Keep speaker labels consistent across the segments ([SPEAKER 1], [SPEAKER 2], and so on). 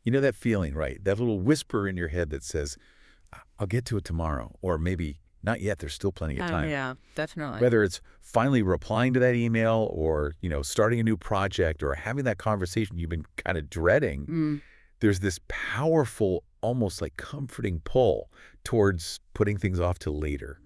[SPEAKER 1] You know that feeling, right? That little whisper in your head that says, I'll get to it tomorrow, or maybe not yet, there's still plenty of
[SPEAKER 2] Oh,
[SPEAKER 1] time.
[SPEAKER 2] yeah, definitely.
[SPEAKER 1] Whether it's finally replying to that email or, starting a new project or having that conversation you've been kind of dreading,
[SPEAKER 2] Mm.
[SPEAKER 1] there's this powerful, almost like comforting pull towards putting things off till later.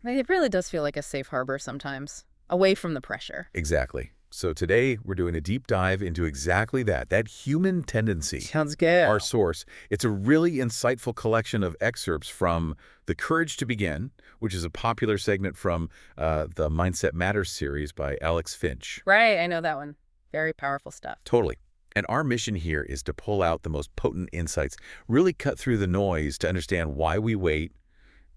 [SPEAKER 2] It really does feel like a safe harbor sometimes, away from the pressure.
[SPEAKER 1] Exactly. So today we're doing a deep dive into exactly that human tendency.
[SPEAKER 2] Sounds good.
[SPEAKER 1] Our source. It's a really insightful collection of excerpts from The Courage to Begin, which is a popular segment from the Mindset Matters series by Alex Finch.
[SPEAKER 2] Right, I know that one. Very powerful stuff.
[SPEAKER 1] Totally. And our mission here is to pull out the most potent insights, really cut through the noise to understand why we wait,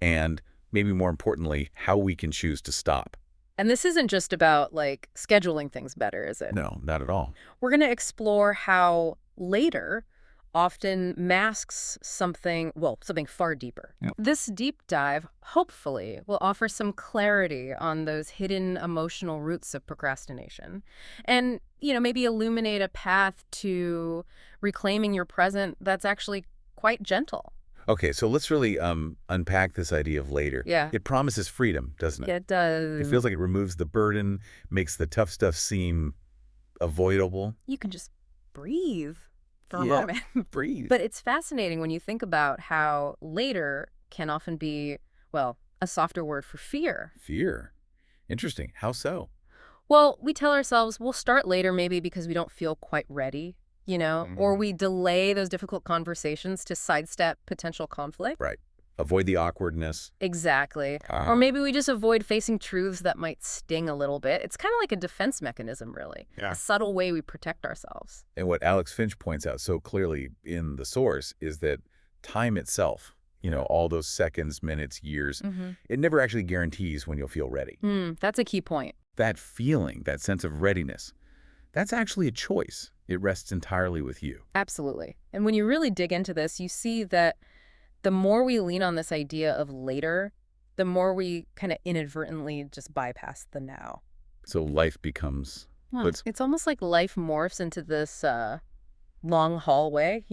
[SPEAKER 1] and maybe more importantly, how we can choose to stop.
[SPEAKER 2] And this isn't just about, like, scheduling things better, is it?
[SPEAKER 1] No, not at all.
[SPEAKER 2] We're going to explore how later often masks something, well, something far deeper.
[SPEAKER 1] Yep.
[SPEAKER 2] This deep dive, hopefully, will offer some clarity on those hidden emotional roots of procrastination and, maybe illuminate a path to reclaiming your present that's actually quite gentle.
[SPEAKER 1] Okay, so let's really unpack this idea of later.
[SPEAKER 2] Yeah.
[SPEAKER 1] It promises freedom, doesn't it?
[SPEAKER 2] It does.
[SPEAKER 1] It feels like it removes the burden, makes the tough stuff seem avoidable.
[SPEAKER 2] You can just breathe for a
[SPEAKER 1] Yeah.
[SPEAKER 2] moment.
[SPEAKER 1] Breathe.
[SPEAKER 2] But it's fascinating when you think about how later can often be, well, a softer word for fear.
[SPEAKER 1] Fear. Interesting. How so?
[SPEAKER 2] Well, we tell ourselves we'll start later maybe because we don't feel quite ready, or we delay those difficult conversations to sidestep potential conflict.
[SPEAKER 1] Right. Avoid the awkwardness.
[SPEAKER 2] Exactly. Or maybe we just avoid facing truths that might sting a little bit. It's kind of like a defense mechanism, really.
[SPEAKER 1] Yeah.
[SPEAKER 2] A subtle way we protect ourselves.
[SPEAKER 1] And what Alex Finch points out so clearly in the source is that time itself, all those seconds, minutes, years, it never actually guarantees when you'll feel ready.
[SPEAKER 2] That's a key point.
[SPEAKER 1] That feeling, that sense of readiness, that's actually a choice. It rests entirely with you.
[SPEAKER 2] Absolutely. And when you really dig into this, you see that the more we lean on this idea of later, the more we kind of inadvertently just bypass the now.
[SPEAKER 1] So life becomes...
[SPEAKER 2] Well, it's almost like life morphs into this long hallway,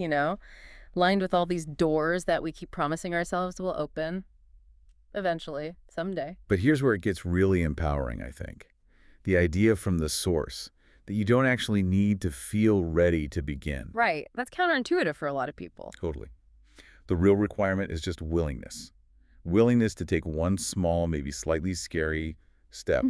[SPEAKER 2] lined with all these doors that we keep promising ourselves will open eventually, someday.
[SPEAKER 1] But here's where it gets really empowering, I think. The idea from the source that you don't actually need to feel ready to begin.
[SPEAKER 2] Right. That's counterintuitive for a lot of people.
[SPEAKER 1] Totally. The real requirement is just willingness. Willingness to take one small, maybe slightly scary step.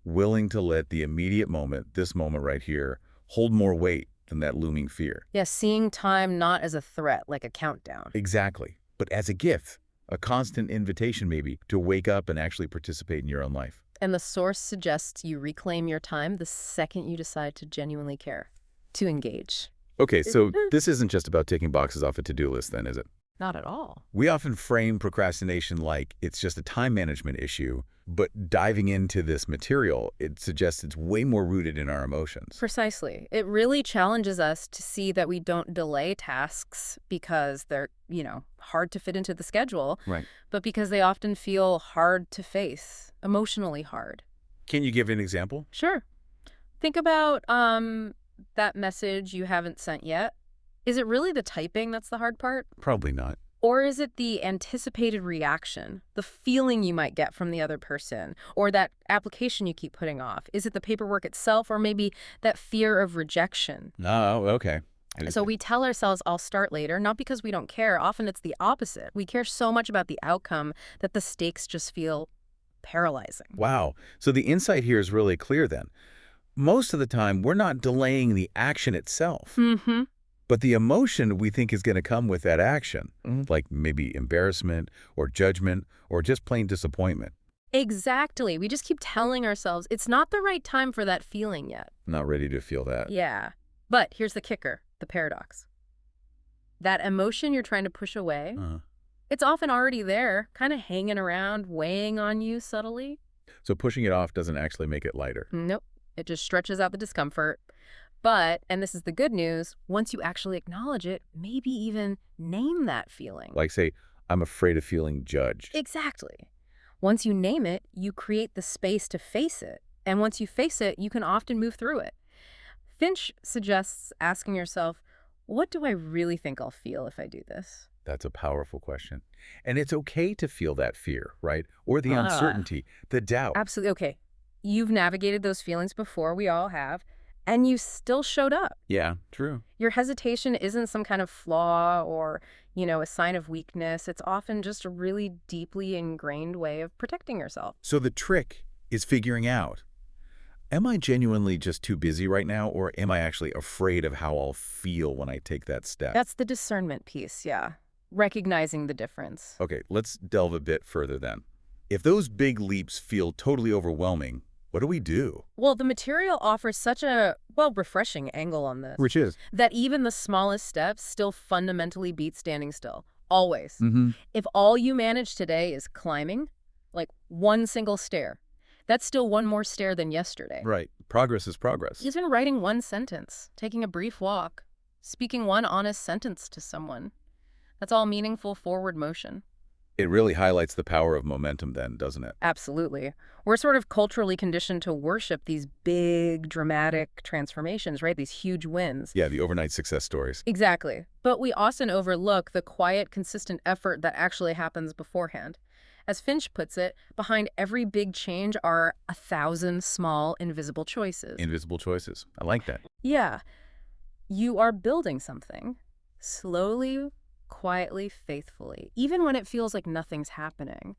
[SPEAKER 1] Willing to let the immediate moment, this moment right here, hold more weight than that looming fear.
[SPEAKER 2] Yeah, seeing time not as a threat, like a countdown.
[SPEAKER 1] Exactly. But as a gift, a constant invitation maybe to wake up and actually participate in your own life.
[SPEAKER 2] And the source suggests you reclaim your time the second you decide to genuinely care, to engage.
[SPEAKER 1] Okay, so this isn't just about ticking boxes off a to-do list then, is it?
[SPEAKER 2] Not at all.
[SPEAKER 1] We often frame procrastination like it's just a time management issue, but diving into this material, it suggests it's way more rooted in our emotions.
[SPEAKER 2] Precisely. It really challenges us to see that we don't delay tasks because they're, hard to fit into the schedule,
[SPEAKER 1] Right.
[SPEAKER 2] but because they often feel hard to face, emotionally hard.
[SPEAKER 1] Can you give an example?
[SPEAKER 2] Sure. Think about that message you haven't sent yet. Is it really the typing that's the hard part?
[SPEAKER 1] Probably not.
[SPEAKER 2] Or is it the anticipated reaction, the feeling you might get from the other person, or that application you keep putting off? Is it the paperwork itself, or maybe that fear of rejection?
[SPEAKER 1] Oh, okay.
[SPEAKER 2] So we tell ourselves, I'll start later, not because we don't care. Often it's the opposite. We care so much about the outcome that the stakes just feel paralyzing.
[SPEAKER 1] Wow. So the insight here is really clear then. Most of the time, we're not delaying the action itself. But the emotion we think is going to come with that action, like maybe embarrassment or judgment or just plain disappointment.
[SPEAKER 2] Exactly. We just keep telling ourselves it's not the right time for that feeling yet.
[SPEAKER 1] Not ready to feel that.
[SPEAKER 2] Yeah. But here's the kicker, the paradox. That emotion you're trying to push away, it's often already there, kind of hanging around, weighing on you subtly.
[SPEAKER 1] So pushing it off doesn't actually make it lighter.
[SPEAKER 2] Nope. It just stretches out the discomfort. But, and this is the good news, once you actually acknowledge it, maybe even name that feeling.
[SPEAKER 1] Like say, I'm afraid of feeling judged.
[SPEAKER 2] Exactly. Once you name it, you create the space to face it. And once you face it, you can often move through it. Finch suggests asking yourself, what do I really think I'll feel if I do this?
[SPEAKER 1] That's a powerful question. And it's okay to feel that fear, right? Or the
[SPEAKER 2] Ah,
[SPEAKER 1] uncertainty, the doubt.
[SPEAKER 2] absolutely. Okay. You've navigated those feelings before, we all have, and you still showed up.
[SPEAKER 1] Yeah, true.
[SPEAKER 2] Your hesitation isn't some kind of flaw or, a sign of weakness. It's often just a really deeply ingrained way of protecting yourself.
[SPEAKER 1] So the trick is figuring out, am I genuinely just too busy right now, or am I actually afraid of how I'll feel when I take that step?
[SPEAKER 2] That's the discernment piece, yeah. Recognizing the difference.
[SPEAKER 1] Okay, let's delve a bit further then. If those big leaps feel totally overwhelming, what do we do?
[SPEAKER 2] Well, the material offers such a, refreshing angle on this.
[SPEAKER 1] Which is?
[SPEAKER 2] That even the smallest steps still fundamentally beat standing still. Always.
[SPEAKER 1] Mm-hmm.
[SPEAKER 2] If all you manage today is climbing, like one single stair, that's still one more stair than yesterday.
[SPEAKER 1] Right. Progress is progress.
[SPEAKER 2] Even writing one sentence, taking a brief walk, speaking one honest sentence to someone, that's all meaningful forward motion.
[SPEAKER 1] It really highlights the power of momentum then, doesn't it?
[SPEAKER 2] Absolutely. We're sort of culturally conditioned to worship these big, dramatic transformations, right? These huge wins.
[SPEAKER 1] Yeah, the overnight success stories.
[SPEAKER 2] Exactly. But we often overlook the quiet, consistent effort that actually happens beforehand. As Finch puts it, behind every big change are 1,000 small, invisible choices.
[SPEAKER 1] Invisible choices. I like that.
[SPEAKER 2] Yeah. You are building something. Slowly, quietly, faithfully. Even when it feels like nothing's happening.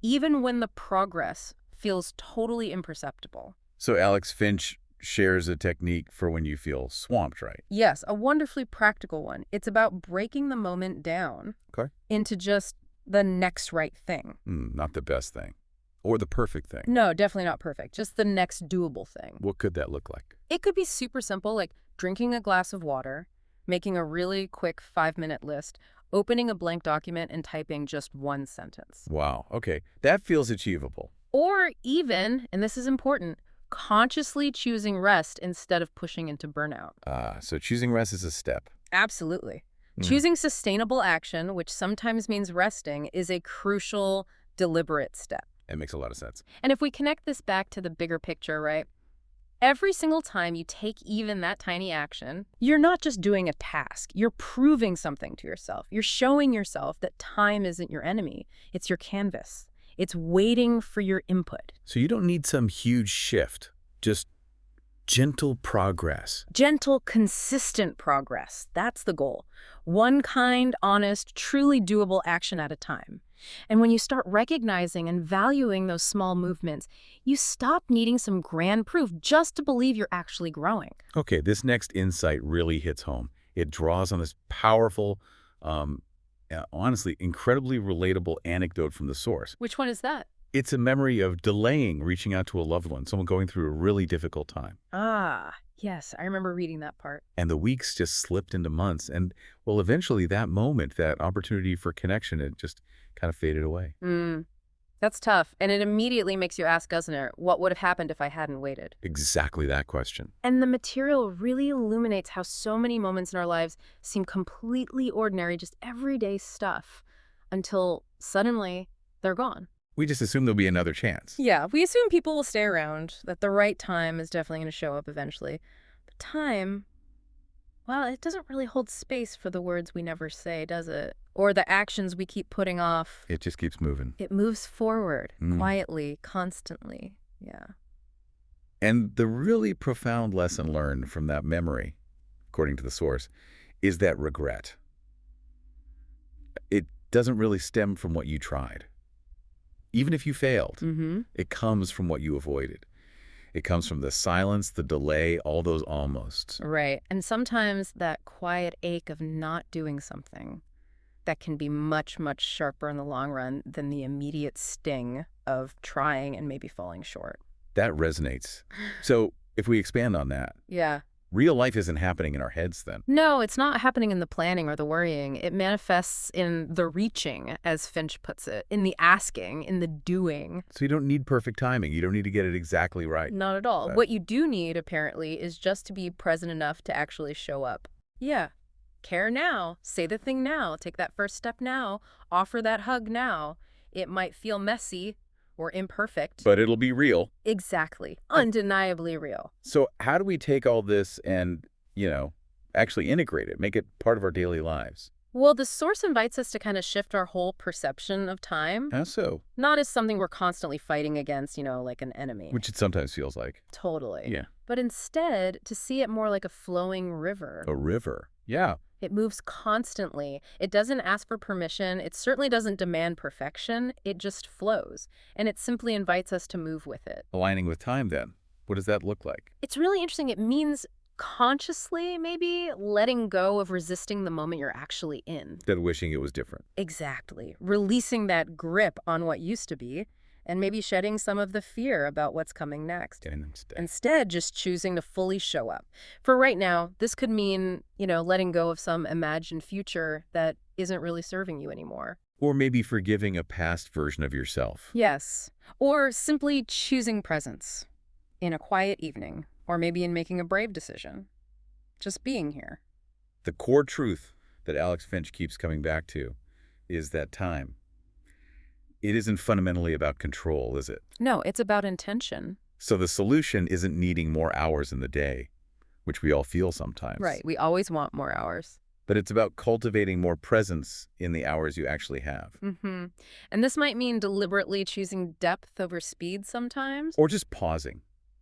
[SPEAKER 2] Even when the progress feels totally imperceptible.
[SPEAKER 1] So Alex Finch shares a technique for when you feel swamped, right?
[SPEAKER 2] Yes, a wonderfully practical one. It's about breaking the moment down
[SPEAKER 1] Okay.
[SPEAKER 2] into just the next right thing.
[SPEAKER 1] Not the best thing. Or the perfect thing.
[SPEAKER 2] No, definitely not perfect. Just the next doable thing.
[SPEAKER 1] What could that look like?
[SPEAKER 2] It could be super simple, like drinking a glass of water, making a really quick 5-minute list, opening a blank document and typing just one sentence.
[SPEAKER 1] Wow. Okay. That feels achievable.
[SPEAKER 2] Or even, and this is important, consciously choosing rest instead of pushing into burnout.
[SPEAKER 1] So choosing rest is a step.
[SPEAKER 2] Absolutely. Choosing sustainable action, which sometimes means resting, is a crucial, deliberate step.
[SPEAKER 1] It makes a lot of sense.
[SPEAKER 2] And if we connect this back to the bigger picture, right? Every single time you take even that tiny action, you're not just doing a task. You're proving something to yourself. You're showing yourself that time isn't your enemy. It's your canvas. It's waiting for your input.
[SPEAKER 1] So you don't need some huge shift, just gentle progress.
[SPEAKER 2] Gentle, consistent progress. That's the goal. One kind, honest, truly doable action at a time. And when you start recognizing and valuing those small movements, you stop needing some grand proof just to believe you're actually growing.
[SPEAKER 1] Okay, this next insight really hits home. It draws on this powerful, honestly, incredibly relatable anecdote from the source.
[SPEAKER 2] Which one is that?
[SPEAKER 1] It's a memory of delaying reaching out to a loved one, someone going through a really difficult time.
[SPEAKER 2] Ah, yes, I remember reading that part.
[SPEAKER 1] And the weeks just slipped into months. And, well, eventually that moment, that opportunity for connection, it just kind of faded away.
[SPEAKER 2] That's tough. And it immediately makes you ask, doesn't it, what would have happened if I hadn't waited?
[SPEAKER 1] Exactly that question.
[SPEAKER 2] And the material really illuminates how so many moments in our lives seem completely ordinary, just everyday stuff, until suddenly they're gone.
[SPEAKER 1] We just assume there'll be another chance.
[SPEAKER 2] Yeah, we assume people will stay around, that the right time is definitely going to show up eventually. But time, well, it doesn't really hold space for the words we never say, does it? Or the actions we keep putting off.
[SPEAKER 1] It just keeps moving.
[SPEAKER 2] It moves forward, quietly, constantly. Yeah.
[SPEAKER 1] And the really profound lesson learned from that memory, according to the source, is that regret. It doesn't really stem from what you tried. Even if you failed, it comes from what you avoided. It comes from the silence, the delay, all those almosts.
[SPEAKER 2] Right. And sometimes that quiet ache of not doing something that can be much, much sharper in the long run than the immediate sting of trying and maybe falling short.
[SPEAKER 1] That resonates. So if we expand on that,
[SPEAKER 2] Yeah.
[SPEAKER 1] real life isn't happening in our heads then.
[SPEAKER 2] No, it's not happening in the planning or the worrying. It manifests in the reaching, as Finch puts it, in the asking, in the doing.
[SPEAKER 1] So you don't need perfect timing. You don't need to get it exactly right.
[SPEAKER 2] Not at all.
[SPEAKER 1] Right.
[SPEAKER 2] What you do need, apparently, is just to be present enough to actually show up. Yeah. Care now. Say the thing now. Take that first step now. Offer that hug now. It might feel messy or imperfect.
[SPEAKER 1] But it'll be real.
[SPEAKER 2] Exactly. Undeniably real.
[SPEAKER 1] So how do we take all this and, Actually integrate it, make it part of our daily lives.
[SPEAKER 2] Well, the source invites us to kind of shift our whole perception of time,
[SPEAKER 1] How so?
[SPEAKER 2] not as something we're constantly fighting against, like an enemy.
[SPEAKER 1] Which it sometimes feels like.
[SPEAKER 2] Totally.
[SPEAKER 1] Yeah.
[SPEAKER 2] But instead, to see it more like a flowing river.
[SPEAKER 1] A river. Yeah.
[SPEAKER 2] It moves constantly. It doesn't ask for permission. It certainly doesn't demand perfection. It just flows. And it simply invites us to move with it.
[SPEAKER 1] Aligning with time, then. What does that look like?
[SPEAKER 2] It's really interesting. It means consciously, maybe, letting go of resisting the moment you're actually in.
[SPEAKER 1] Instead of wishing it was different.
[SPEAKER 2] Exactly. Releasing that grip on what used to be, and maybe shedding some of the fear about what's coming next. Instead, just choosing to fully show up. For right now, this could mean, letting go of some imagined future that isn't really serving you anymore.
[SPEAKER 1] Or maybe forgiving a past version of yourself.
[SPEAKER 2] Yes. Or simply choosing presence in a quiet evening, or maybe in making a brave decision. Just being here.
[SPEAKER 1] The core truth that Alex Finch keeps coming back to is that time. It isn't fundamentally about control, is it?
[SPEAKER 2] No, it's about intention.
[SPEAKER 1] So the solution isn't needing more hours in the day, which we all feel sometimes.
[SPEAKER 2] Right. We always want more hours.
[SPEAKER 1] But it's about cultivating more presence in the hours you actually have.
[SPEAKER 2] Mm-hmm. And this might mean deliberately choosing depth over speed sometimes.
[SPEAKER 1] Or just pausing.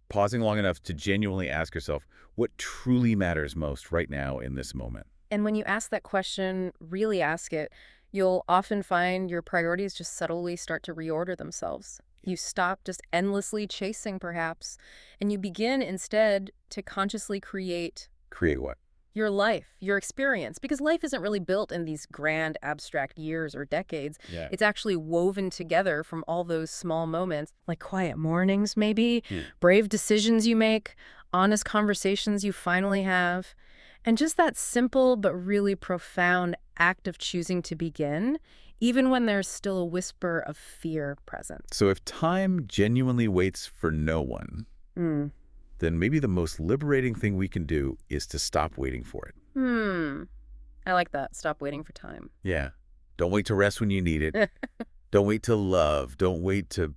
[SPEAKER 1] Pausing long enough to genuinely ask yourself what truly matters most right now in this moment.
[SPEAKER 2] And when you ask that question, really ask it, you'll often find your priorities just subtly start to reorder themselves. You stop just endlessly chasing, perhaps, and you begin instead to consciously create.
[SPEAKER 1] Create what?
[SPEAKER 2] Your life, your experience, because life isn't really built in these grand, abstract years or decades.
[SPEAKER 1] Yeah.
[SPEAKER 2] It's actually woven together from all those small moments, like quiet mornings, maybe, brave decisions you make, honest conversations you finally have, and just that simple but really profound act of choosing to begin, even when there's still a whisper of fear present.
[SPEAKER 1] So if time genuinely waits for no one, then maybe the most liberating thing we can do is to stop waiting for it.
[SPEAKER 2] I like that. Stop waiting for time.
[SPEAKER 1] Yeah. Don't wait to rest when you need it. Don't wait to love. Don't wait to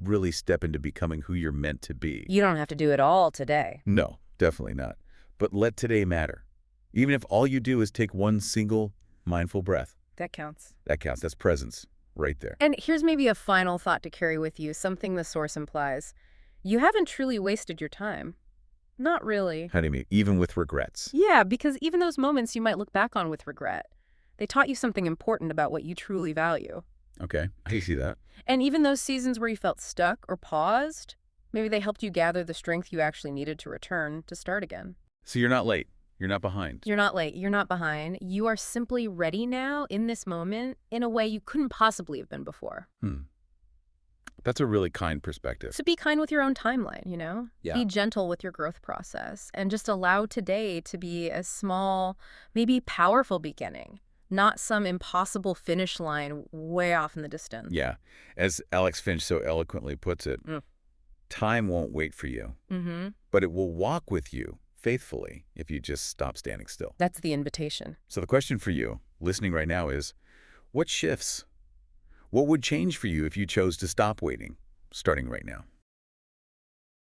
[SPEAKER 1] really step into becoming who you're meant to be.
[SPEAKER 2] You don't have to do it all today.
[SPEAKER 1] No, definitely not. But let today matter. Even if all you do is take one single mindful breath.
[SPEAKER 2] That counts.
[SPEAKER 1] That counts. That's presence right there.
[SPEAKER 2] And here's maybe a final thought to carry with you, something the source implies. You haven't truly wasted your time. Not really.
[SPEAKER 1] How do you mean? Even with regrets?
[SPEAKER 2] Yeah, because even those moments you might look back on with regret, they taught you something important about what you truly value.
[SPEAKER 1] Okay, I see that.
[SPEAKER 2] And even those seasons where you felt stuck or paused, maybe they helped you gather the strength you actually needed to return to start again.
[SPEAKER 1] So you're not late. You're not behind.
[SPEAKER 2] You're not late. You're not behind. You are simply ready now in this moment in a way you couldn't possibly have been before.
[SPEAKER 1] That's a really kind perspective.
[SPEAKER 2] So be kind with your own timeline,
[SPEAKER 1] Yeah.
[SPEAKER 2] Be gentle with your growth process and just allow today to be a small, maybe powerful beginning, not some impossible finish line way off in the distance.
[SPEAKER 1] Yeah. As Alex Finch so eloquently puts it, time won't wait for you, but it will walk with you faithfully if you just stop standing still.
[SPEAKER 2] That's the invitation.
[SPEAKER 1] So the question for you, listening right now, is what shifts? What would change for you if you chose to stop waiting, starting right now?